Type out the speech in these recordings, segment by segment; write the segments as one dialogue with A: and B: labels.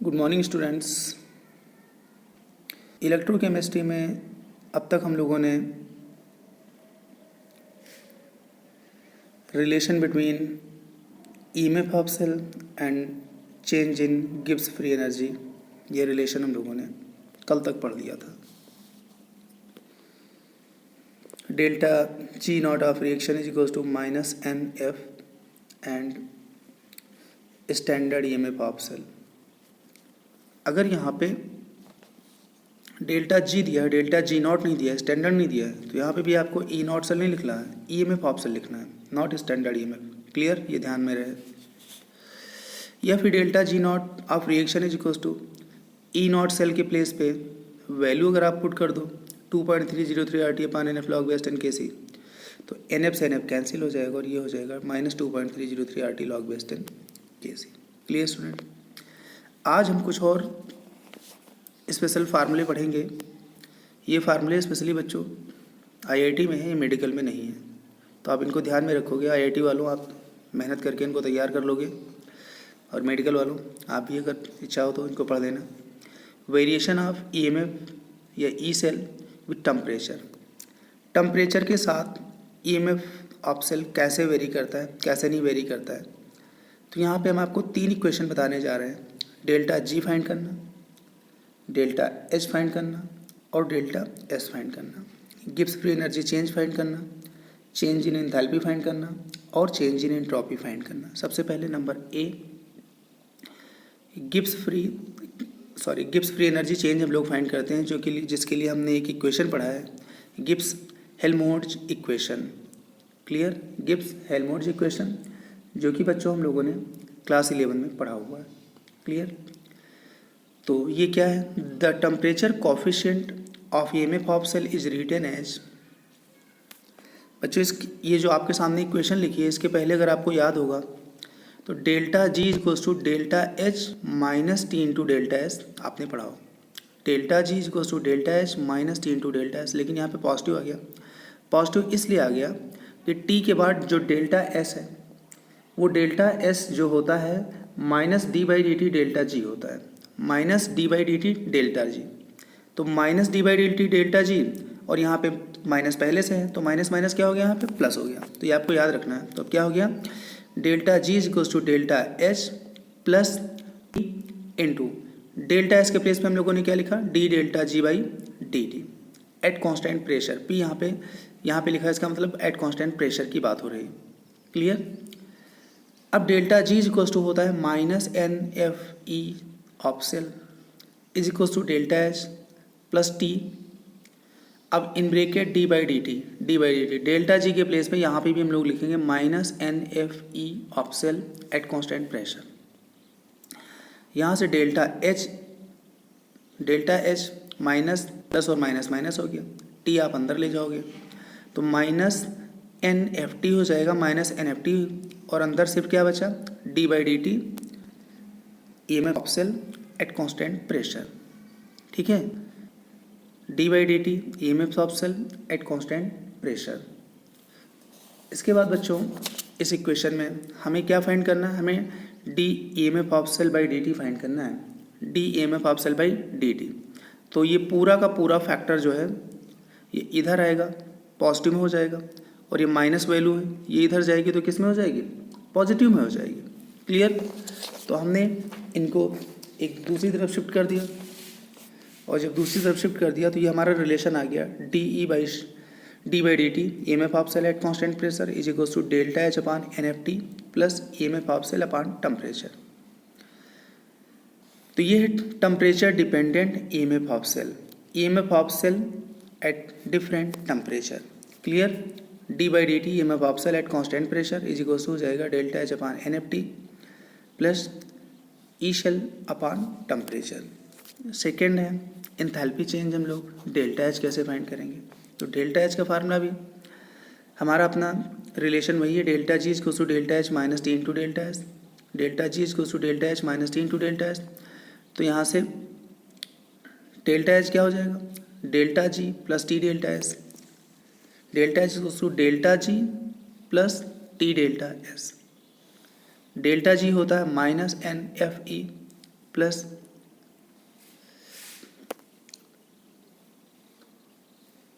A: Good morning students. Electrochemistry में अब तक हम लोगों ने relation between EMF of cell and change in Gibbs free energy, ये रिलेशन हम लोगों ने कल तक पढ़ लिया था। Delta G naught of reaction is equals to minus N F and standard EMF of cell. अगर यहाँ पे डेल्टा जी दिया है, डेल्टा जी नॉट नहीं दिया है, स्टैंडर्ड नहीं दिया है, तो यहाँ पे भी आपको ई नॉट सेल नहीं लिखना है, ईएमएफ ऑफ सेल लिखना है, नॉट स्टैंडर्ड ईएमएफ। क्लियर, ये ध्यान में रहे। या फिर delta G naught of reaction is equals to E not cell के प्लेस पे वैल्यू अगर आप पुट कर दो 2.303 RT upon NF log base 10 Kc, तो NF से NF कैंसिल हो जाएगा और ये हो जाएगा minus 2.303 RT log base 10 Kc। Clear student, आज हम कुछ और स्पेशल फार्मूले पढ़ेंगे। ये फार्मूले स्पेशली बच्चों आईआईटी में है, ये मेडिकल में नहीं है, तो आप इनको ध्यान में रखोगे। आईआईटी वालों आप मेहनत करके इनको तैयार कर लोगे, और मेडिकल वालों आप भी अगर इच्छा हो तो इनको पढ़ लेना। वेरिएशन ऑफ ईएमएफ या E cell with temperature. Temperature के साथ ईएमएफ ऑफ सेल कैसे वेरी करता है, कैसे नहीं वेरी करता है। तो यहाँ पे हम आपको 3 इक्वेशन बताने जा रहे हैं। डेल्टा जी फाइंड करना, डेल्टा एच फाइंड करना और डेल्टा एस फाइंड करना। Gibbs free energy change find करना, चेंज इन एंथैल्पी फाइंड करना और चेंज इन एंट्रोपी फाइंड करना। सबसे पहले number A, Gibbs free energy change हम लोग फाइंड करते हैं, जिसके लिए हमने एक इक्वेशन पढ़ा है, Gibbs Helmholtz equation. Clear, Gibbs Helmholtz equation, जो कि बच्चों हम लोगों ने क्लास 11 में पढ़ा हुआ है। क्लियर, तो ये क्या है, the temperature coefficient of EMF of cell is written as. बच्चों ये जो आपके सामने इक्वेशन लिखी है, इसके पहले अगर आपको याद होगा तो delta G equals to delta H minus T into delta S आपने पढ़ा हो। Delta G equals to delta H minus T into delta S, लेकिन यहाँ पे पॉजिटिव आ गया। पॉजिटिव इसलिए आ गया कि टी के बाद जो डेल्टा एस है, वो डेल्टा एस जो होता है minus D by D T delta G होता है, minus D by D T delta G. तो minus D by D T delta G, और यहाँ पे माइनस पहले से है, तो माइनस माइनस क्या हो गया, यहाँ पे प्लस हो गया। तो ये आपको याद रखना है। तो अब क्या हो गया, delta G is equals to delta H plus into delta S के प्लेस पे हम लोगों ने क्या लिखा, D delta G by D T at constant pressure. P यहाँ पे लिखा है, इसका मतलब एट कॉन्स्टेंट प्रेशर की बात हो रही है। क्लियर, अब delta G is equals to होता है minus N F E of cell is equals to delta H plus T. अब in bracket D by D T, delta G के प्लेस पे यहाँ पे भी हम लोग लिखेंगे minus N F E of cell at constant pressure. यहाँ से डेल्टा एच माइनस प्लस और माइनस माइनस हो गया, टी आप अंदर ले जाओगे तो माइनस एन एफ टी हो जाएगा, माइनस एन एफ टी, और अंदर सिर्फ क्या बचा, D by D T EMF of cell at constant pressure. ठीक है, D by D T EMF of cell at constant pressure. इसके बाद बच्चों इस इक्वेशन में हमें क्या फाइंड करना है, हमें D EMF of cell by D T find करना है, D EMF of cell by D T. तो ये पूरा का पूरा फैक्टर जो है ये इधर आएगा, पॉजिटिव में हो जाएगा, और ये माइनस वैल्यू है, ये इधर जाएगी तो किस में हो जाएगी, पॉजिटिव में हो जाएगी। क्लियर, तो हमने इनको एक दूसरी तरफ शिफ्ट कर दिया, और जब दूसरी तरफ शिफ्ट कर दिया तो ये हमारा रिलेशन आ गया, D by D T EMF of cell at constant pressure is equals to delta H upon N F T plus EMF of cell upon temperature. तो ये है temperature dependent EMF of cell at different temperature. Clear, D by D T EMF of cell at constant pressure is equals to हो जाएगा delta H upon N F T plus E cell upon temperature. Second है enthalpy change. हम लोग delta H कैसे find करेंगे, तो delta H का formula भी हमारा अपना रिलेशन वही है, delta G equals to delta H minus T into delta S, delta G equals to delta H minus T into delta S. तो यहाँ से डेल्टा एच क्या हो जाएगा, delta G plus T delta S, delta H equals to delta G plus T delta S. Delta G होता है minus N F E plus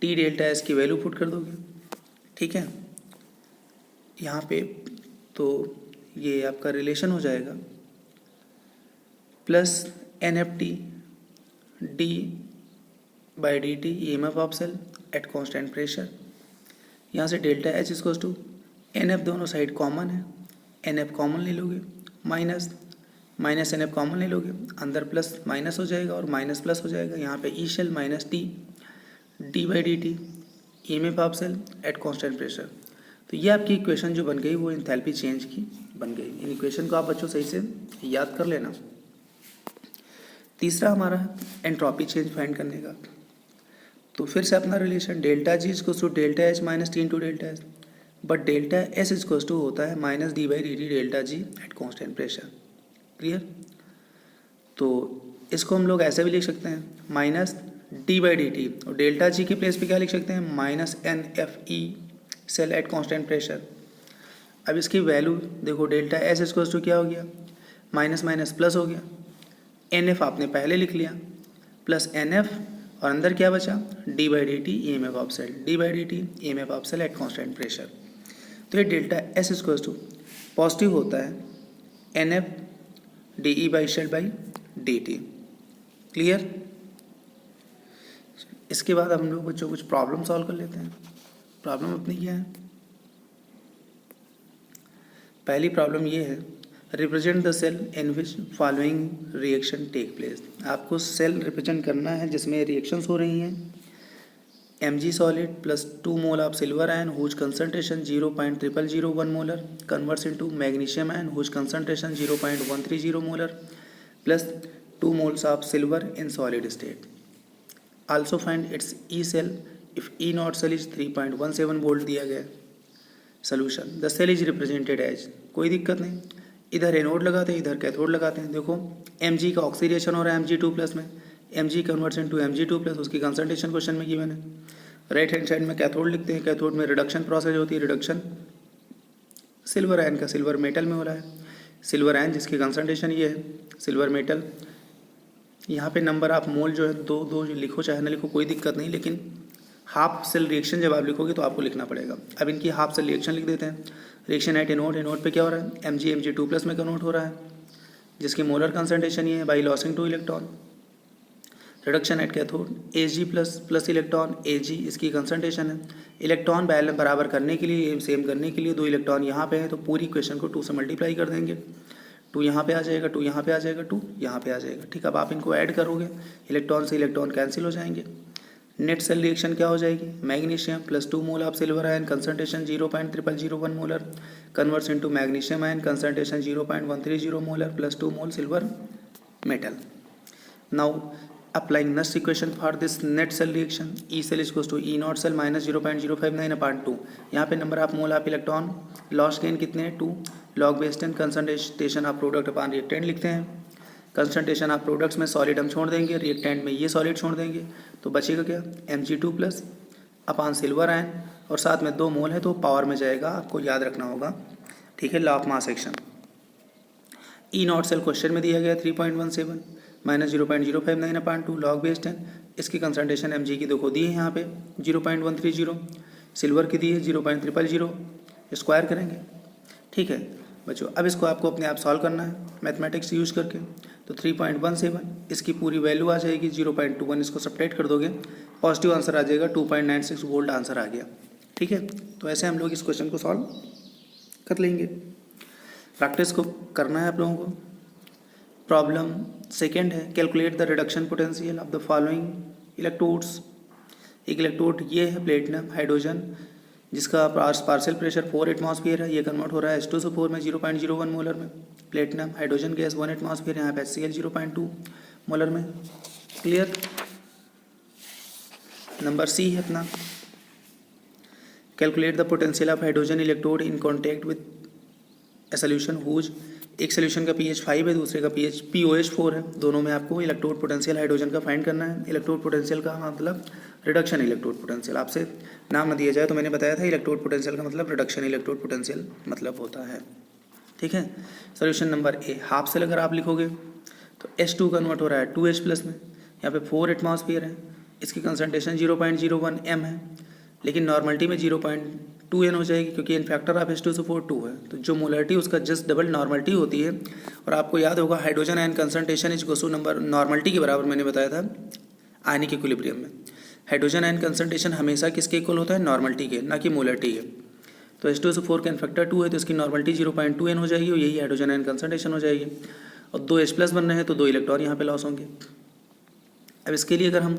A: T delta S की value put कर दोगे, ठीक है। यहाँ पे तो ये आपका रिलेशन हो जाएगा plus N F T D by D T E M F of cell at constant pressure. यहाँ से delta H equals to N F, दोनों साइड कॉमन है, एन एफ कॉमन ले लोगे, minus minus N F common ले लोगे, अंदर plus minus हो जाएगा और माइनस प्लस हो जाएगा। यहाँ पे E cell minus T D by D T E M F of cell at constant pressure. तो ये आपकी इक्वेशन जो बन गई वो इंथैल्पी चेंज की बन गई। इन इक्वेशन को आप बच्चों सही से याद कर लेना। तीसरा हमारा एंट्रोपी चेंज फाइंड करने का, तो फिर से अपना relation delta G equals to delta H minus T into delta S, but delta S equals to होता है minus D by D T delta G at constant pressure. Clear? तो इसको हम लोग ऐसे भी लिख सकते हैं minus D by D T, और डेल्टा जी के प्लेस पे क्या लिख सकते हैं minus N F E cell at constant pressure. अब इसकी वैल्यू देखो, डेल्टा एस इक्वल्स टू क्या हो गया, माइनस माइनस प्लस हो गया, एन एफ आपने पहले लिख लिया प्लस एन एफ, और अंदर क्या बचा D by D T E M F of cell, D by D T E M F of cell at constant pressure. तो ये delta S equals to positive होता है N F D E by cell by D T. Clear? इसके बाद हम लोग बच्चों कुछ प्रॉब्लम सॉल्व कर लेते हैं। प्रॉब्लम अपनी क्या है, पहली प्रॉब्लम ये है, represent the cell in which following reaction take place. आपको सेल रिप्रेजेंट करना है जिसमें रिएक्शंस हो रही हैं। Mg solid plus 2 mole of silver ion whose concentration 0.0001 molar converts into magnesium ion whose concentration 0.130 molar plus 2 moles of silver in solid state. Also find its E cell if E not cell is 3.17 volt दिया गया। Solution, the cell is represented as, कोई दिक्कत नहीं, इधर anode लगाते हैं इधर cathode लगाते हैं। देखो Mg का ऑक्सीडेशन हो रहा है Mg2 प्लस में, Mg converts into Mg2 plus, उसकी कंसंट्रेशन क्वेश्चन में गिवन है। राइट हैंड साइड में कैथोड लिखते हैं, कैथोड में रिडक्शन प्रोसेस होती है, रिडक्शन सिल्वर आयन का सिल्वर मेटल में हो रहा है। सिल्वर आयन जिसकी कंसंट्रेशन ये है, सिल्वर मेटल। यहाँ पे नंबर ऑफ मोल जो है दो दो लिखो चाहे ना लिखो कोई दिक्कत नहीं, लेकिन हाफ सेल रिएक्शन जब आप लिखोगे तो आपको लिखना पड़ेगा। अब इनकी हाफ सेल रिएक्शन लिख देते हैं। रिएक्शन एट एनोड, एनोड पे क्या हो रहा है Mg Mg2 प्लस में कन्वर्ट हो रहा है, जिसकी मोलर कंसंट्रेशन ये है by losing 2 electron. Reduction at cathode Ag plus plus electron Ag, इसकी कंसंट्रेशन है। इलेक्ट्रॉन बैलेंस बराबर करने के लिए, सेम करने के लिए 2 इलेक्ट्रॉन यहाँ पे है, तो पूरी इक्वेशन को 2 से मल्टीप्लाई कर देंगे। 2 यहाँ पे आ जाएगा, 2 यहाँ पे आ जाएगा, 2 यहाँ पे आ जाएगा। ठीक, अब आप इनको ऐड करोगे, इलेक्ट्रॉन से इलेक्ट्रॉन कैंसिल हो जाएंगे। नेट सेल रिएक्शन क्या हो जाएगी, magnesium plus 2 mole of silver ion concentration 0.0001 molar converts into magnesium ion concentration 0.130 molar plus 2 mole silver metal. Now applying next equation for this net cell reaction, E cell equals to E not cell minus 0.059/2। यहाँ पे number of mole of electron loss gain कितने हैं 2, log base 10 concentration of product upon reactant लिखते हैं। Concentration of products में solid हम छोड़ देंगे, रिएक्टेंट में ये सॉलिड छोड़ देंगे, तो बचेगा क्या Mg2 plus upon silver ion, और साथ में 2 मोल है तो पावर में जाएगा, आपको याद रखना होगा। ठीक है, law of mass action. E not cell question में दिया गया 3.17 माइनस 0.059/2 लॉग बेस 10। इसकी कंसंट्रेशन Mg की देखो दी है यहाँ पे 0.130, सिल्वर की दी है 0.000, स्क्वायर करेंगे। ठीक है बच्चों, अब इसको आपको अपने आप सॉल्व करना है मैथमेटिक्स यूज करके। तो 3.17 इसकी पूरी वैल्यू आ जाएगी, 0.21 इसको सब्ट्रैक्ट कर दोगे, पॉजिटिव आंसर आ जाएगा, 2.96 वोल्ट आंसर आ गया। ठीक है, तो ऐसे हम लोग इस क्वेश्चन को सॉल्व कर लेंगे। प्रैक्टिस को करना है आप लोगों को। प्रॉब्लम सेकेंड है, calculate the reduction potential of the following electrodes. एक इलेक्ट्रोड ये है प्लेटिनम हाइड्रोजन, जिसका पार्शियल प्रेशर 4 एटमॉस्फेयर है, ये कन्वर्ट हो रहा है H2SO4 में 0.01 मोलर में। प्लेटिनम हाइड्रोजन गैस 1 एटमॉस्फेयर, यहाँ पे HCl 0.2 मोलर में। क्लियर? नंबर सी है अपना, calculate the potential of hydrogen electrode in contact with a solution whose, एक सोल्यूशन का pH 5 है, दूसरे का pOH 4 है, दोनों में आपको इलेक्ट्रोड पोटेंशियल हाइड्रोजन का फाइंड करना है। इलेक्ट्रोड पोटेंशियल का मतलब रिडक्शन इलेक्ट्रोड पोटेंशियल, आपसे नाम न दिया जाए तो मैंने बताया था इलेक्ट्रोड पोटेंशियल का मतलब रिडक्शन इलेक्ट्रोड पोटेंशियल मतलब होता है। ठीक है, solution number A, half cell अगर आप लिखोगे तो H2 कन्वर्ट हो रहा है 2H प्लस में, यहाँ पे 4 एटमॉस्फेयर है, इसकी कंसंट्रेशन 0.01 m है, लेकिन नॉर्मलिटी में 0.2n हो जाएगी क्योंकि एन फैक्टर ऑफ H2SO4 2 है। तो जो मोलरिटी उसका जस्ट डबल नॉर्मलिटी होती है। और आपको याद होगा hydrogen ion concentration is equal to number normality के बराबर मैंने बताया था आयनिक इक्विलिब्रियम में। हाइड्रोजन आयन कंसंट्रेशन हमेशा किसके इक्वल होता है? नॉर्मलिटी के, ना कि मोलरिटी के। तो H2SO4 का एन फैक्टर 2 है तो इसकी नॉर्मलिटी 0.2n हो जाएगी और यही हाइड्रोजन आयन कंसंट्रेशन हो जाएगी। और 2 H+ बन रहे हैं तो 2 इलेक्ट्रॉन यहाँ पे लॉस होंगे। अब इसके लिए अगर हम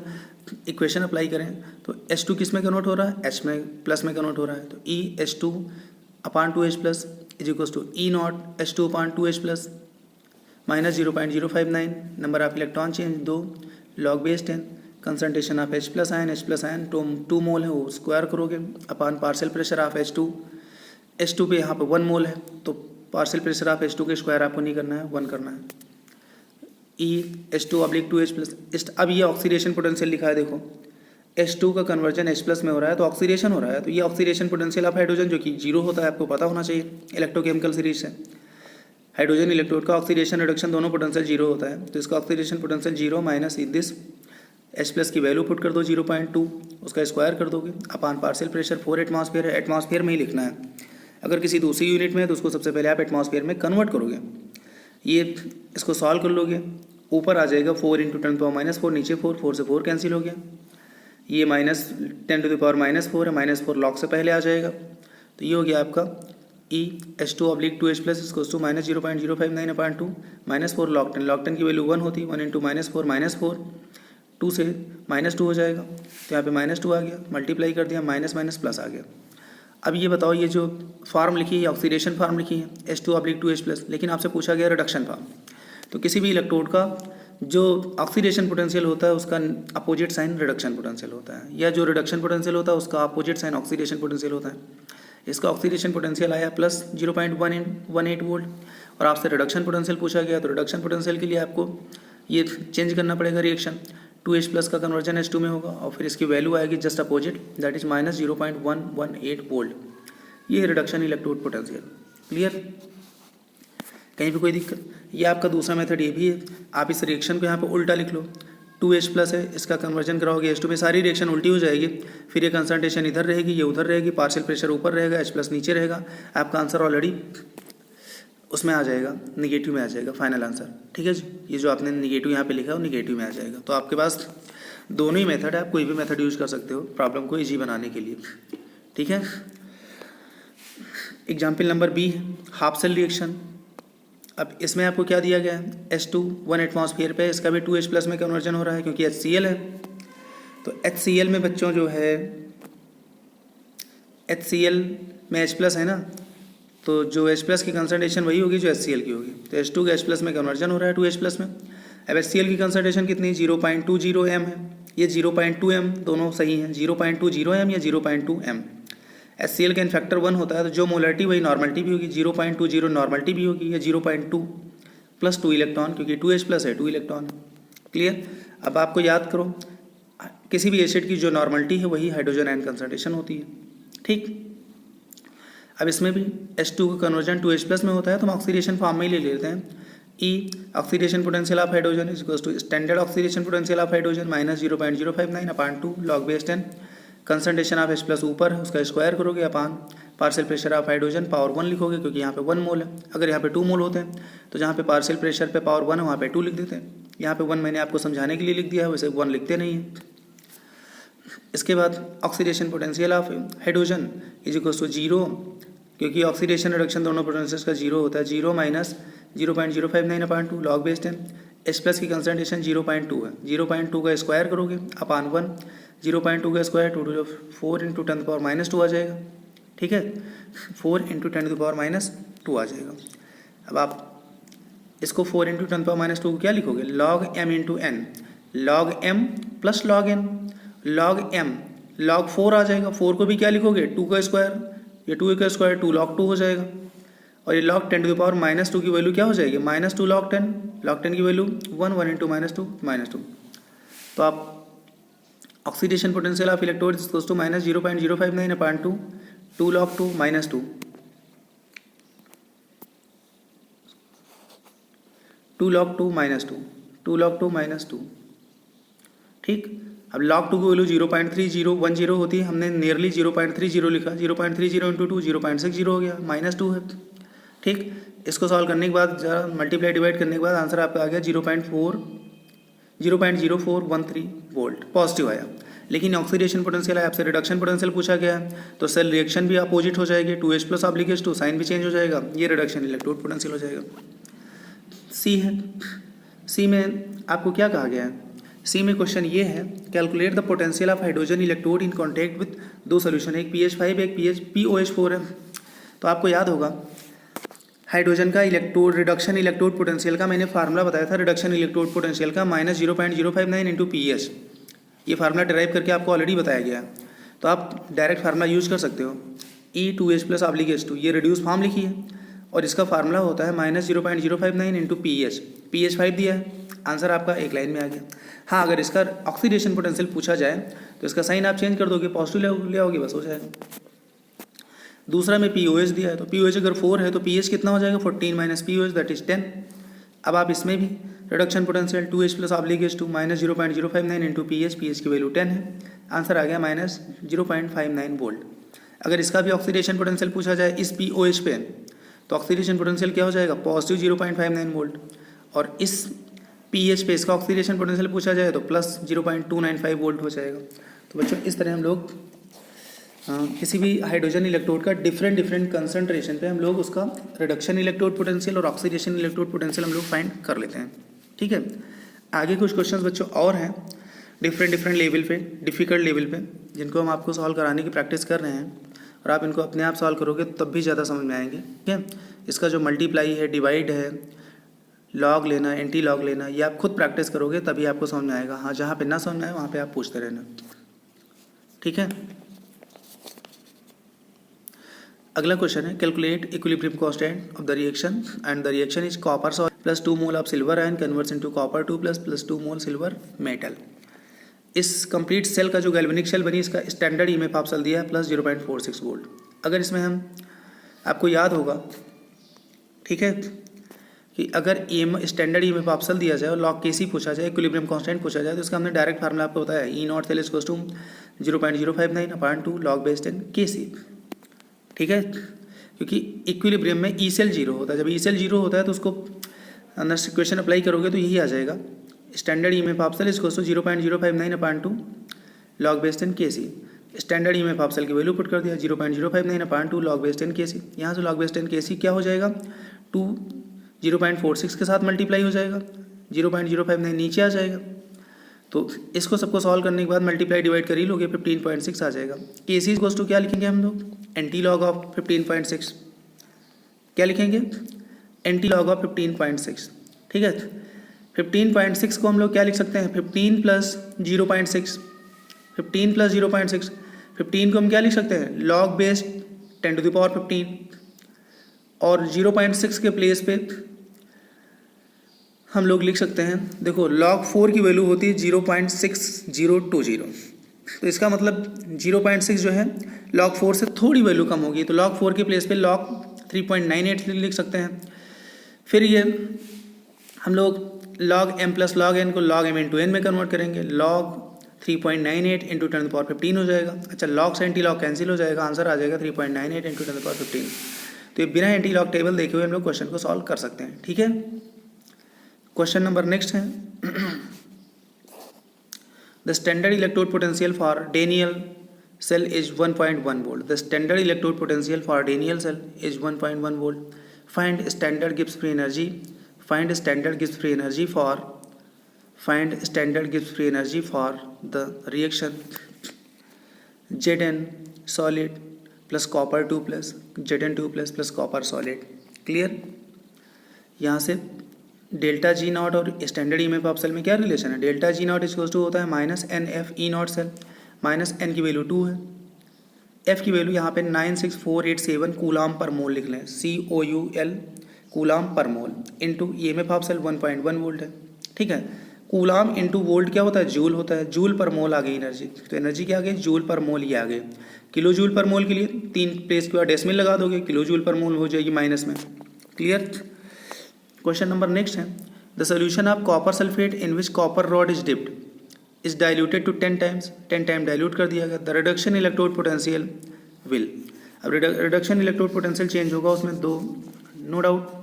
A: इक्वेशन अप्लाई करें तो H2 किस में कन्वर्ट हो रहा है? H में प्लस में कन्वर्ट हो रहा है। तो EH2/2H+ is equal to E0 H2/2H+ minus 0.059 number of electron change 2 log base 10 concentration of H+ ion 2 mole है वो स्क्वायर करोगे upon partial pressure of H2 पे यहाँ पे 1 मोल है तो पार्शियल प्रेशर ऑफ H2 के स्क्वायर आपको नहीं करना है, 1 करना है। EH2/2H+। अब ये ऑक्सीडेशन पोटेंशियल लिखा है, देखो H2 का कन्वर्जन H+ में हो रहा है तो ऑक्सीडेशन हो रहा है। तो ये ऑक्सीडेशन पोटेंशियल ऑफ हाइड्रोजन जो कि 0 होता है, आपको पता होना चाहिए इलेक्ट्रोकेमिकल सीरीज से। हाइड्रोजन इलेक्ट्रोड का ऑक्सीडेशन रिडक्शन दोनों पोटेंशियल 0 होता है। तो इसका oxidation potential 0 minus this H+ की वैल्यू पुट कर दो 0.2, उसका स्क्वायर कर दोगे अपॉन पार्शियल प्रेशर 4 एटमॉस्फेयर है, एटमॉस्फेयर में ही लिखना है। अगर किसी दूसरी यूनिट में है तो उसको सबसे पहले आप एटमॉस्फेयर में कन्वर्ट करोगे। ये इसको सॉल्व कर लोगे, ऊपर आ जाएगा 4 × 10⁻⁻4, नीचे 4 से 4 कैंसिल हो गया। ये -10⁻⁻4 है, -4 लॉग से पहले आ जाएगा। तो ये हो गया आपका EH2/2H+ equals to -0.059/2 -4 log 10। log 10 की वैल्यू 1 होती है, 1 × -4 2 से -2 हो जाएगा। तो यहाँ पे -2 आ गया, मल्टीप्लाई कर दिया, माइनस माइनस प्लस आ गया। अब ये बताओ, ये जो फार्म लिखी है ऑक्सीडेशन फार्म लिखी है H2/2H+, लेकिन आपसे पूछा गया रिडक्शन फार्म। तो किसी भी इलेक्ट्रोड का जो ऑक्सीडेशन पोटेंशियल होता है उसका अपोजिट साइन रिडक्शन पोटेंशियल होता है, या जो रिडक्शन पोटेंशियल होता है उसका अपोजिट साइन ऑक्सीडेशन पोटेंशियल होता है। इसका ऑक्सीडेशन पोटेंशियल आया प्लस 0.18 वोल्ट और आपसे रिडक्शन पोटेंशियल पूछा गया। तो रिडक्शन पोटेंशियल के लिए आपको ये चेंज करना पड़ेगा, रिएक्शन 2H+ का कन्वर्जन H2 में होगा और फिर इसकी वैल्यू आएगी just opposite, that is -0.118 volt. ये रिडक्शन इलेक्ट्रोड पोटेंशियल। क्लियर? कहीं भी कोई दिक्कत? ये आपका दूसरा मेथड ये भी है, आप इस रिएक्शन को यहाँ पे उल्टा लिख लो। 2H+ है, इसका कन्वर्जन कराओगे H2 में, सारी रिएक्शन उल्टी हो जाएगी। फिर ये कंसंट्रेशन इधर रहेगी, ये उधर रहेगी, पार्शियल प्रेशर ऊपर रहेगा, H+ नीचे रहेगा। आपका आंसर ऑलरेडी उसमें आ जाएगा, निगेटिव में आ जाएगा फाइनल आंसर। ठीक है जी, ये जो आपने निगेटिव यहाँ पे लिखा है वो निगेटिव में आ जाएगा। तो आपके पास दोनों ही मेथड है, आप कोई भी मेथड यूज कर सकते हो प्रॉब्लम को ईजी बनाने के लिए। ठीक है, एग्जाम्पल नंबर B है हाफ सेल रिएक्शन। अब इसमें आपको क्या दिया गया है? H2 1 एटमॉस्फेयर पे, इसका भी 2H+ में कन्वर्जन हो रहा है क्योंकि HCl है। तो HCl में बच्चों जो है HCl में H+ है ना, तो जो H+ की कंसंट्रेशन वही होगी जो HCl की होगी। तो H2 का H+ में कन्वर्जन हो रहा है 2H+ में। अब HCl की कंसंट्रेशन कितनी? 0.20 m है, ये 0.2 m, दोनों सही हैं, 0.20 m या 0.2 m। HCl का फैक्टर 1 होता है तो जो मोलरिटी वही नॉर्मलिटी भी होगी, 0.20 नॉर्मलिटी भी होगी, या 0.2 प्लस 2 इलेक्ट्रॉन, क्योंकि 2H+ है 2 इलेक्ट्रॉन। क्लियर? अब आपको याद करो, किसी भी एसिड की जो नॉर्मलिटी है वही हाइड्रोजन आयन कंसंट्रेशन होती है। ठीक, अब इसमें भी H2 का कन्वर्जन 2H+ में होता है तो हम ऑक्सीडेशन फॉर्म में ही ले लेते हैं। E oxidation potential of hydrogen is equal to standard oxidation potential of hydrogen -0.059/2 log base 10। Concentration of H+ ऊपर है, उसका स्क्वायर करोगे upon partial pressure of hydrogen power 1 लिखोगे क्योंकि यहाँ पे 1 मोल है। अगर यहाँ पे 2 मोल होते हैं तो जहाँ पे पार्शियल प्रेशर पे पावर 1 है वहाँ पे 2 लिख देते हैं। यहाँ पे 1 मैंने आपको समझाने के लिए लिख दिया है, वैसे 1 लिखते नहीं है। इसके बाद oxidation potential of hydrogen is equal to 0, क्योंकि ऑक्सीडेशन रिडक्शन दोनों पोटेंशियल्स का 0 होता है, 0 माइनस 0.059/2 log बेस 10। H+ की कंसंट्रेशन 0.2 है, 0.2 का स्क्वायर करोगे अपान 1, 0.2 का स्क्वायर 4 × 10⁻⁻2 आ जाएगा। ठीक है, 4 × 10⁻⁻2 आ जाएगा। अब आप इसको 4 × 10⁻⁻2 को क्या लिखोगे? log m × n, log m plus log n, log m log 4 आ जाएगा। 4 को भी क्या लिखोगे? 2 का स्क्वायर, ये 2 का स्क्वायर 2 log 2 हो जाएगा। और ये log 10⁻⁻2 की वैल्यू क्या हो जाएगी? -2 log 10, log 10 की वैल्यू 1 × -2 तो आप oxidation potential of electrode is equal to -0.059/2 2 log 2 -2 2 log 2 -2 2 log 2 -2। ठीक, अब log 2 की वैल्यू 0.3010 होती है, हमने नियरली 0.30 लिखा, 0.30 इंटू 2 0.60 हो गया, -2 है। ठीक, इसको सॉल्व करने के बाद जरा मल्टीप्लाई डिवाइड करने के बाद आंसर आपका आ गया 0.0413 वोल्ट पॉजिटिव आया। लेकिन ऑक्सीडेशन पोटेंशियल है, आपसे रिडक्शन पोटेंशियल पूछा गया है, तो सेल रिएक्शन भी अपोजिट हो जाएगी, 2H प्लस ऑब्लिगेट 2 साइन भी चेंज हो जाएगा, ये रिडक्शन इलेक्ट्रोड पोटेंशियल हो जाएगा। सी है, सी में आपको क्या कहा गया है, सी में क्वेश्चन ये है, calculate the potential of hydrogen electrode in contact with दो सोल्यूशन, एक PH5 एक POH4 है। तो आपको याद होगा हाइड्रोजन का इलेक्ट्रोड रिडक्शन इलेक्ट्रोड पोटेंशियल का मैंने फार्मूला बताया था, रिडक्शन इलेक्ट्रोड पोटेंशियल का -0.059 इंटू PH, ये फार्मूला डिराइव करके आपको ऑलरेडी बताया गया, तो आप डायरेक्ट फार्मूला यूज कर सकते हो। E2H प्लस ऑब्लिगेट 2 ये रिड्यूस फॉर्म लिखी है और इसका फार्मूला होता है -0.059 इंटू PH5 दिया है, आंसर आपका एक लाइन में आ गया। हाँ, अगर इसका ऑक्सीडेशन पोटेंशियल पूछा जाए तो इसका साइन आप चेंज कर दोगे, पॉजिटिव ले आओगे, बस हो जाएगा। दूसरा में POH दिया है, तो POH अगर 4 है तो PH कितना हो जाएगा, 14 माइनस POH दैट इज 10। अब आप इसमें भी reduction potential 2H plus obligate 2 -0.059 into PH की वैल्यू 10 है, आंसर आ गया -0.59 वोल्ट। अगर इसका भी ऑक्सीडेशन पोटेंशियल पूछा जाए इस POH पे, तो ऑक्सीडेशन पोटेंशियल क्या हो जाएगा, पॉजिटिव 0.59 वोल्ट, और इस PH पे इसका ऑक्सीडेशन पोटेंशियल पूछा जाए तो प्लस 0.295 वोल्ट हो जाएगा। तो बच्चों इस तरह हम लोग किसी भी हाइड्रोजन इलेक्ट्रोड का डिफरेंट कंसंट्रेशन पे हम लोग उसका रिडक्शन इलेक्ट्रोड पोटेंशियल और ऑक्सीडेशन इलेक्ट्रोड पोटेंशियल हम लोग फाइंड कर लेते हैं। ठीक है, आगे कुछ क्वेश्चंस बच्चों और हैं डिफरेंट लेवल पे, डिफ़िकल्ट लेवल पे, जिनको हम आपको सॉल्व कराने की प्रैक्टिस कर रहे हैं, और आप इनको अपने आप सॉल्व करोगे तब भी ज़्यादा समझ में आएंगे। ठीक है, इसका जो मल्टीप्लाई है, डिवाइड है, लॉग लेना, एंटी लॉग लेना, ये आप खुद प्रैक्टिस करोगे तभी आपको समझ में आएगा। हाँ, जहाँ पे ना समझ में आए वहाँ पे आप पूछते रहना। ठीक है, अगला क्वेश्चन है, calculate equilibrium constant of the reaction and the reaction is copper salt plus 2 mole of silver ion converts into copper 2 plus 2 mole silver metal. इस कंप्लीट सेल का जो गैल्वेनिक शेल बनी, इसका स्टैंडर्ड ईएमएफ आप cell दिया है plus 0.46 volt. अगर इसमें हम आपको याद होगा, ठीक है, कि अगर स्टैंडर्ड ईएमएफ आप सेल दिया जाए और लॉग केसी पूछा जाए, इक्विलिब्रियम कांस्टेंट पूछा जाए, तो इसका हमने डायरेक्ट फार्मूला आपको बताया है, E0 cell is to 0.059/2 log base 10 Kc। ठीक है, क्योंकि इक्विलिब्रियम में ई सेल 0 होता है, जब ई सेल 0 होता है तो उसको अंदर से इक्वेशन अप्लाई करोगे तो यही आ जाएगा, standard EMF of cell is to 0.059/2 log base 10 Kc। Standard EMF of cell की वैल्यू पुट कर दिया 0.059/2 log बेस 10 Kc। यहाँ से log बेस 10 Kc क्या हो जाएगा, 2 0.46 के साथ मल्टीप्लाई हो जाएगा, 0.059 नीचे आ जाएगा। तो इसको सबको सॉल्व करने के बाद मल्टीप्लाई डिवाइड कर ही लोगे, 15.6 आ जाएगा। Kc इक्वल्स टू क्या लिखेंगे हम लोग, एंटी लॉग ऑफ 15.6, क्या लिखेंगे, एंटी लॉग ऑफ 15.6। ठीक है, 15.6 को हम लोग क्या लिख सकते हैं, 15 प्लस 0.6, 15 प्लस 0.6, 15 को हम क्या लिख सकते हैं, लॉग बेस 10⁻15, और 0.6 के प्लेस पे हम लोग लिख सकते हैं, देखो log 4 की वैल्यू होती है 0.6020, तो इसका मतलब 0.6 जो है log 4 से थोड़ी वैल्यू कम होगी, तो log 4 के प्लेस पे log 3.98 लिख सकते हैं। फिर ये हम लोग log m plus log n को log m इंटू n में कन्वर्ट करेंगे, log 3.98 इंटू 10⁻15 हो जाएगा। अच्छा, log से एंटी लॉग कैंसिल हो जाएगा, आंसर आ जाएगा 3.98 इंटू 10⁻15। तो ये बिना एंटी लॉग टेबल देखे हुए हम लोग क्वेश्चन को सॉल्व कर सकते हैं। ठीक है, क्वेश्चन नंबर नेक्स्ट है, the standard electrode potential for Daniell cell is 1.1 volt. The standard electrode potential for Daniell cell is 1.1 volt. Find standard Gibbs free energy, find standard Gibbs free energy for, find standard Gibbs free energy for the reaction Zn solid plus copper 2 plus Zn2 plus copper solid. Clear, यहाँ से delta G not और standard EMF of cell में क्या relation है, delta G not equals to होता है -NF E0 cell, -N की value 2 है, F की वैल्यू यहाँ पे 96487 कूलाम पर मोल लिख लें, COUL coulomb per mole, into EMF of cell 1.1 volt है। ठीक है, कूलाम इंटू वोल्ट क्या होता है, जूल होता है, जूल पर मोल आ गई एनर्जी, तो एनर्जी क्या आ गई, जूल पर मोल ये आ गए। किलो जूल पर मोल के लिए 3 प्लेस के बाद डेसिमल लगा दोगे, किलो जूल पर मोल हो जाएगी माइनस में। क्लियर, क्वेश्चन नंबर नेक्स्ट है, the solution of copper sulphate in which copper rod is dipped is diluted to 10 times, 10 time dilute कर दिया गया। The reduction electrode potential will, अब रिडक्शन इलेक्ट्रोड पोटेंशियल चेंज होगा उसमें दो, no doubt.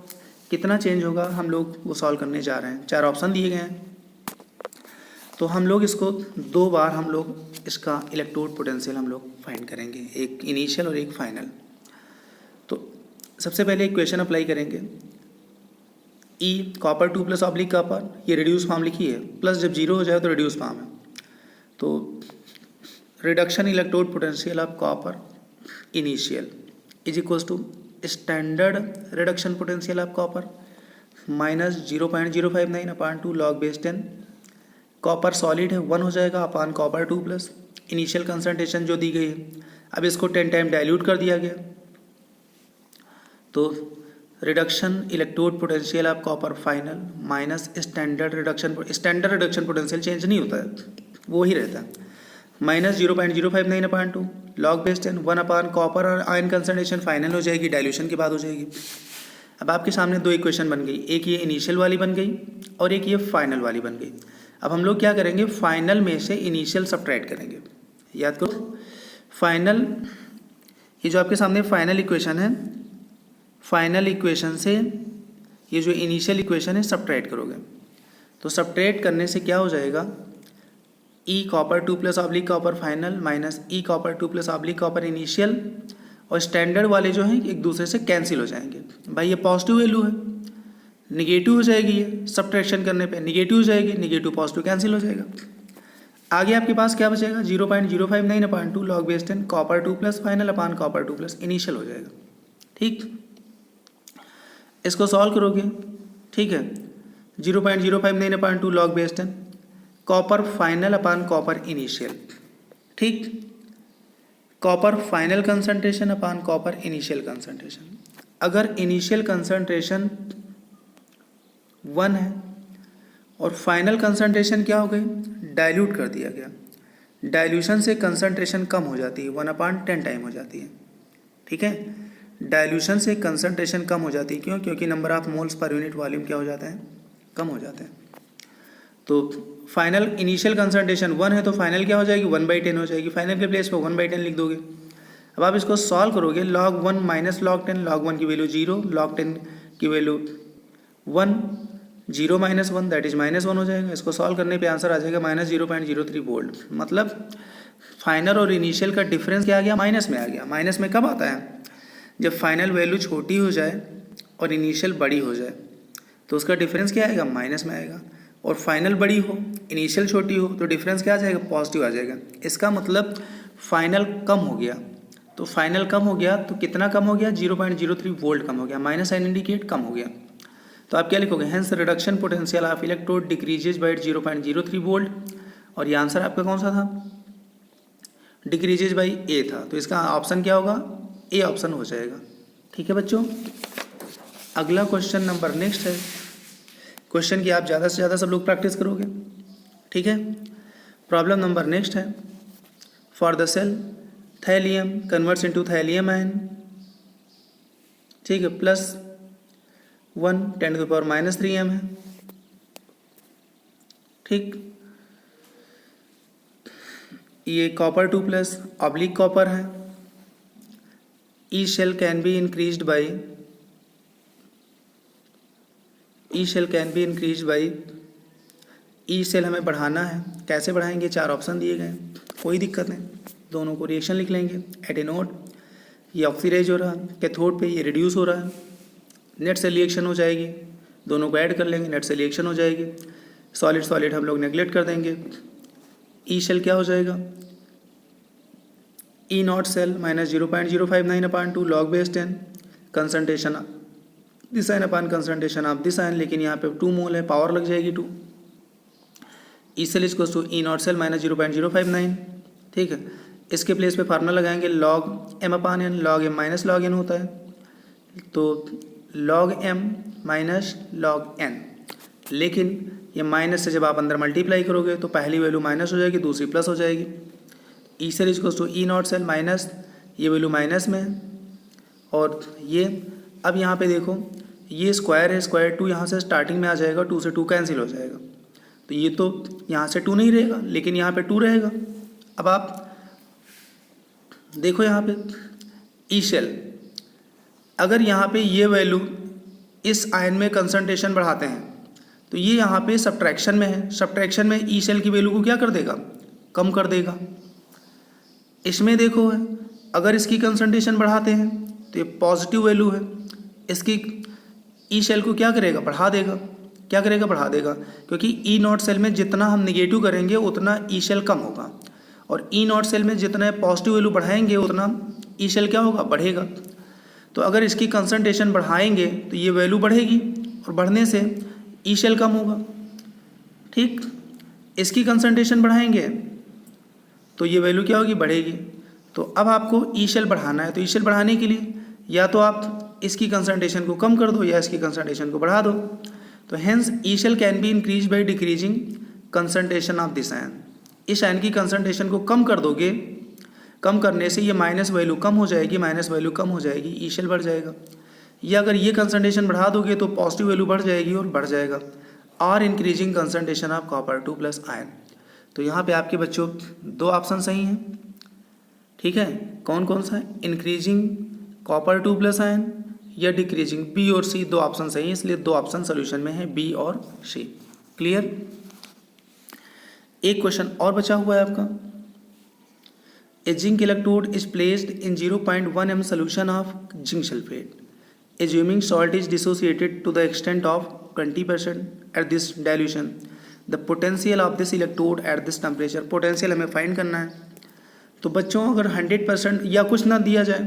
A: कितना change होगा हम लोग वो सॉल्व करने जा रहे हैं। 4 ऑप्शन दिए गए हैं, तो हम लोग इसको 2 बार हम लोग इसका इलेक्ट्रोड पोटेंशियल हम लोग फाइंड करेंगे, एक इनिशियल और एक फाइनल। तो सबसे पहले इक्वेशन अप्लाई करेंगे, ई कॉपर 2 प्लस ऑब्लिक कॉपर, ये रिड्यूस फॉर्म लिखी है, प्लस जब 0 हो जाए तो रिड्यूस फॉर्म है। तो reduction electrode potential of copper initial is equals to standard reduction potential of copper minus 0.059 upon 2 log base 10। Copper solid है 1 हो जाएगा upon copper 2 plus initial concentration जो दी गई है। अब इसको 10 टाइम डाइल्यूट कर दिया गया, तो reduction electrode potential of copper final minus standard reduction potential change नहीं होता है, वो ही रहता है, माइनस 0.059 अपान 2 लॉग बेस 10 1 अपान कॉपर और आयन कंसंट्रेशन फाइनल हो जाएगी, डाइल्यूशन के बाद हो जाएगी। अब आपके सामने 2 इक्वेशन बन गई, एक ये इनिशियल वाली बन गई और एक ये फाइनल वाली बन गई। अब हम लोग क्या करेंगे, फाइनल में से इनिशियल सब्ट्रैक्ट करेंगे। याद करो फाइनल, ये जो आपके सामने फाइनल इक्वेशन है, फाइनल इक्वेशन से ये जो इनिशियल इक्वेशन है सब्ट्रैक्ट करोगे, तो सब्ट्रैक्ट करने से क्या हो जाएगा, E copper 2 plus oblique copper final minus E copper 2 plus oblique copper initial, और स्टैंडर्ड वाले जो हैं एक दूसरे से कैंसिल हो जाएंगे। भाई ये पॉजिटिव वैल्यू है, निगेटिव हो जाएगी, ये सब्ट्रैक्शन करने पे निगेटिव हो जाएगी, निगेटिव पॉजिटिव कैंसिल हो जाएगा। आगे आपके पास क्या बचेगा, 0.059 upon 2 log base 10 copper 2 plus final upon copper 2 plus initial हो जाएगा। ठीक, इसको सॉल्व करोगे, ठीक है, 0.059 upon 2 log base 10 copper final upon copper initial, ठीक, copper final concentration upon copper initial concentration. अगर इनिशियल कंसंट्रेशन 1 है और फाइनल कंसंट्रेशन क्या हो गई, डाइल्यूट कर दिया गया, डाइल्यूशन से कंसंट्रेशन कम हो जाती है, 1/10 टाइम हो जाती है, ठीक है, डाइल्यूशन से कंसंट्रेशन कम हो जाती है, क्यों, क्योंकि number of moles per unit volume क्या हो जाता है, कम हो जाता है। तो फाइनल इनिशियल कंसंट्रेशन 1 है तो फाइनल क्या हो जाएगी, 1/10 हो जाएगी, फाइनल के प्लेस पर 1/10 लिख दोगे। अब आप इसको सॉल्व करोगे, log 1 माइनस log 10, log 1 की वैल्यू 0, log 10 की वैल्यू 1, 0 माइनस 1 दैट इज -1 हो जाएगा। इसको सॉल्व करने पे आंसर आ जाएगा -0.03 वोल्ट। मतलब फाइनल और इनिशियल का डिफरेंस क्या आ गया, माइनस में आ गया। माइनस में कब आता है, जब फाइनल वैल्यू छोटी हो जाए और इनिशियल बड़ी हो जाए, तो उसका डिफरेंस क्या आएगा, माइनस में आएगा। और फाइनल बड़ी हो इनिशियल छोटी हो तो डिफरेंस क्या आ जाएगा, पॉजिटिव आ जाएगा। इसका मतलब फाइनल कम हो गया, तो फाइनल कम हो गया तो कितना कम हो गया, 0.03 वोल्ट कम हो गया, माइनस साइन इंडिकेट कम हो गया। तो आप क्या लिखोगे, hence reduction potential of electrode decreases bye 0.03 volt. और ये आंसर आपका कौन सा था, डिक्रीजेज बाई ए था, तो इसका ऑप्शन क्या होगा, ए ऑप्शन हो जाएगा। ठीक है बच्चों, अगला क्वेश्चन नंबर नेक्स्ट है। क्वेश्चन की आप ज़्यादा से ज़्यादा सब लोग प्रैक्टिस करोगे, ठीक है। प्रॉब्लम नंबर नेक्स्ट है, for the cell thallium converts into thallium ion, ठीक है, +1 10⁻³ m है, ठीक। ये कॉपर 2 प्लस ऑब्लिक कॉपर है। E cell can be increased by, E cell can be increase by, E cell हमें बढ़ाना है, कैसे बढ़ाएंगे, 4 ऑप्शन दिए गए, कोई दिक्कत नहीं, दोनों को रिएक्शन लिख लेंगे। एटेनोड ये ऑक्सीडाइज हो रहा है, कैथोड पे ये रिड्यूस हो रहा है, नेट से रिएक्शन हो जाएगी, दोनों को ऐड कर लेंगे, नेट से रिएक्शन हो जाएगी। सॉलिड सॉलिड हम लोग नेगलेक्ट कर देंगे। ई शेल क्या हो जाएगा, E not cell -0.059/2 log base 10 concentration this ion upon concentration of this ion, लेकिन यहाँ पे 2 मोल है, पावर लग जाएगी 2। E cell equals to E not cell -0.059, ठीक है। इसके प्लेस पे फार्मूला लगाएंगे, log m/n, log m minus log n होता है, तो log m minus log n, लेकिन ये माइनस से जब आप अंदर मल्टीप्लाई करोगे तो पहली वैल्यू माइनस हो जाएगी, दूसरी प्लस हो जाएगी। E cell equals to E not cell minus, ये वैल्यू माइनस में है, और ये अब यहाँ पे देखो ये स्क्वायर है, स्क्वायर 2 यहाँ से स्टार्टिंग में आ जाएगा, 2 से 2 कैंसिल हो जाएगा, तो ये तो यहाँ से 2 नहीं रहेगा, लेकिन यहाँ पे 2 रहेगा। अब आप देखो यहाँ पे ई शेल, अगर यहाँ पे ये वैल्यू इस आयन में कंसंट्रेशन बढ़ाते हैं तो ये यहाँ पे सब्ट्रैक्शन में है, सब्ट्रैक्शन में ई शेल की वैल्यू को क्या कर देगा, कम कर देगा। इसमें देखो है, अगर इसकी कंसंट्रेशन बढ़ाते हैं तो ये पॉजिटिव वैल्यू है, इसकी ई शेल को क्या करेगा, बढ़ा देगा। क्या करेगा, बढ़ा देगा, क्योंकि ई नॉट सेल में जितना हम निगेटिव करेंगे उतना ई शेल कम होगा, और ई नॉट सेल में जितना पॉजिटिव वैल्यू बढ़ाएंगे उतना ई शेल क्या होगा, बढ़ेगा। तो अगर इसकी कंसंट्रेशन बढ़ाएंगे तो ये वैल्यू बढ़ेगी, और बढ़ने से ई शेल कम होगा। ठीक, इसकी कंसंट्रेशन बढ़ाएंगे तो ये वैल्यू क्या होगी, बढ़ेगी। तो अब आपको ई शेल बढ़ाना है, तो ई शेल बढ़ाने के लिए या तो आप इसकी कंसंट्रेशन को कम कर दो या इसकी कंसंट्रेशन को बढ़ा दो। तो hence E cell can be increase by decreasing concentration of this ion. इस आयन की कंसंट्रेशन को कम कर दोगे, कम करने से ये माइनस वैल्यू कम हो जाएगी, माइनस वैल्यू कम हो जाएगी, ई शेल बढ़ जाएगा। या अगर ये कंसंट्रेशन बढ़ा दोगे तो पॉजिटिव वैल्यू बढ़ जाएगी और बढ़ जाएगा। और increasing concentration of copper 2 plus ion. तो यहाँ पे आपके बच्चों 2 ऑप्शन सही हैं। ठीक है, कौन कौन सा है, इंक्रीजिंग कॉपर 2 प्लस आयन या डिक्रीजिंग, बी और सी 2 ऑप्शन सही हैं, इसलिए 2 ऑप्शन सोल्यूशन में है, बी और सी। क्लियर। एक क्वेश्चन और बचा हुआ है आपका। ए zinc electrode is placed in 0.1 m solution of zinc sulfate. Assuming salt is dissociated to the extent of 20% at this dilution, the potential of this electrode at this temperature. Potential हमें find करना है। तो बच्चों अगर 100% या कुछ ना दिया जाए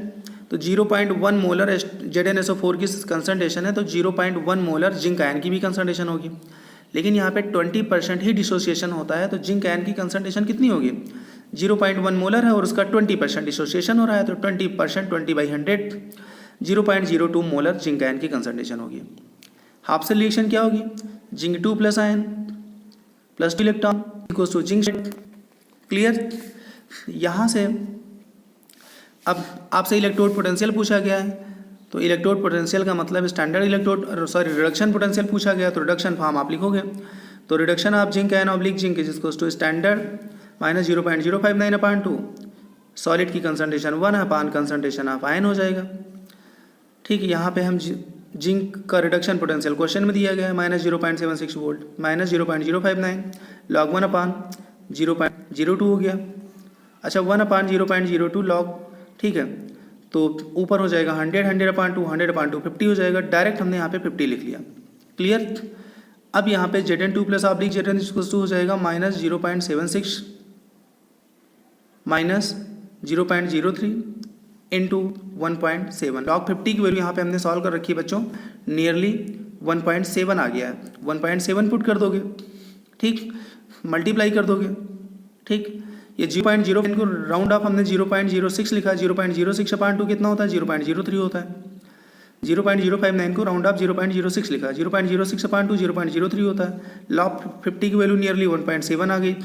A: तो 0.1 मोलर ZnSO4 की कंसंट्रेशन है, तो 0.1 मोलर जिंक आयन की भी कंसंट्रेशन होगी। लेकिन यहाँ पे 20% ही डिसोसिएशन होता है, तो जिंक आयन की कंसंट्रेशन कितनी होगी, 0.1 मोलर है और उसका 20% डिसोसिएशन हो रहा है, तो 20% 20/100 0.02 मोलर जिंक आयन की कंसंट्रेशन होगी। हाफ सेल रिएक्शन क्या होगी, zinc 2 plus ion plus 2 electron equals to zinc. Clear. यहाँ से अब आपसे इलेक्ट्रोड पोटेंशियल पूछा गया है, तो इलेक्ट्रोड पोटेंशियल का मतलब स्टैंडर्ड इलेक्ट्रोड रिडक्शन पोटेंशियल पूछा गया, तो रिडक्शन फॉर्म आप लिखोगे। तो reduction of zinc ion oblique zinc is equals to standard minus 0.059/2, solid की concentration 1 upon concentration of ion हो जाएगा। ठीक है, यहाँ पे हम जिंक का रिडक्शन पोटेंशियल क्वेश्चन में दिया गया है माइनस 0.76 वोल्ट, माइनस 0.059 log 1 अपान 0.02 हो गया। अच्छा, 1 अपान 0.02 log, ठीक है, तो ऊपर हो जाएगा 100/2 100/2 50 हो जाएगा। डायरेक्ट हमने यहाँ पे 50 लिख लिया। क्लियर। अब यहाँ पे Zn2 प्लस ऑब्लिक Zn हो जाएगा माइनस 0.76 माइनस 0.03 इंटू 1.7। log 50 की वैल्यू यहाँ पे हमने सॉल्व कर रखी है बच्चों, नियरली 1.7 आ गया है। 1.7 पुट कर दोगे, ठीक, मल्टीप्लाई कर दोगे। ठीक, ये 0.0 इनको राउंड ऑफ हमने 0.06 लिखा है, 0.06/2 कितना होता है, 0.03 होता है। 0.059 को राउंड ऑफ 0.06 लिखा, 0.06/2 0.03 होता है। log 50 की वैल्यू नियरली 1.7 आ गई।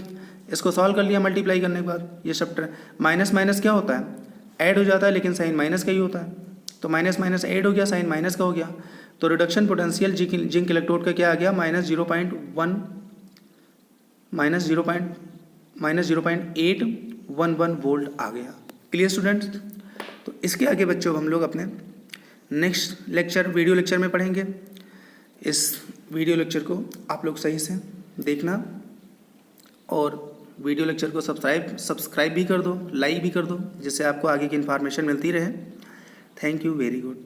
A: इसको सॉल्व कर लिया मल्टीप्लाई करने के बाद। ये सब माइनस माइनस क्या होता है, ऐड हो जाता है, लेकिन साइन माइनस का ही होता है। तो माइनस माइनस ऐड हो गया, साइन माइनस का हो गया। तो रिडक्शन पोटेंशियल जिंक इलेक्ट्रोड का क्या आ गया, माइनस 0.811 वोल्ट आ गया। Clear students. तो इसके आगे बच्चों हम लोग अपने नेक्स्ट लेक्चर वीडियो लेक्चर में पढ़ेंगे। इस वीडियो लेक्चर को आप लोग सही से देखना और वीडियो लेक्चर को सब्सक्राइब भी कर दो, लाइक भी कर दो, जिससे आपको आगे की इन्फॉर्मेशन मिलती रहे। Thank you, very good.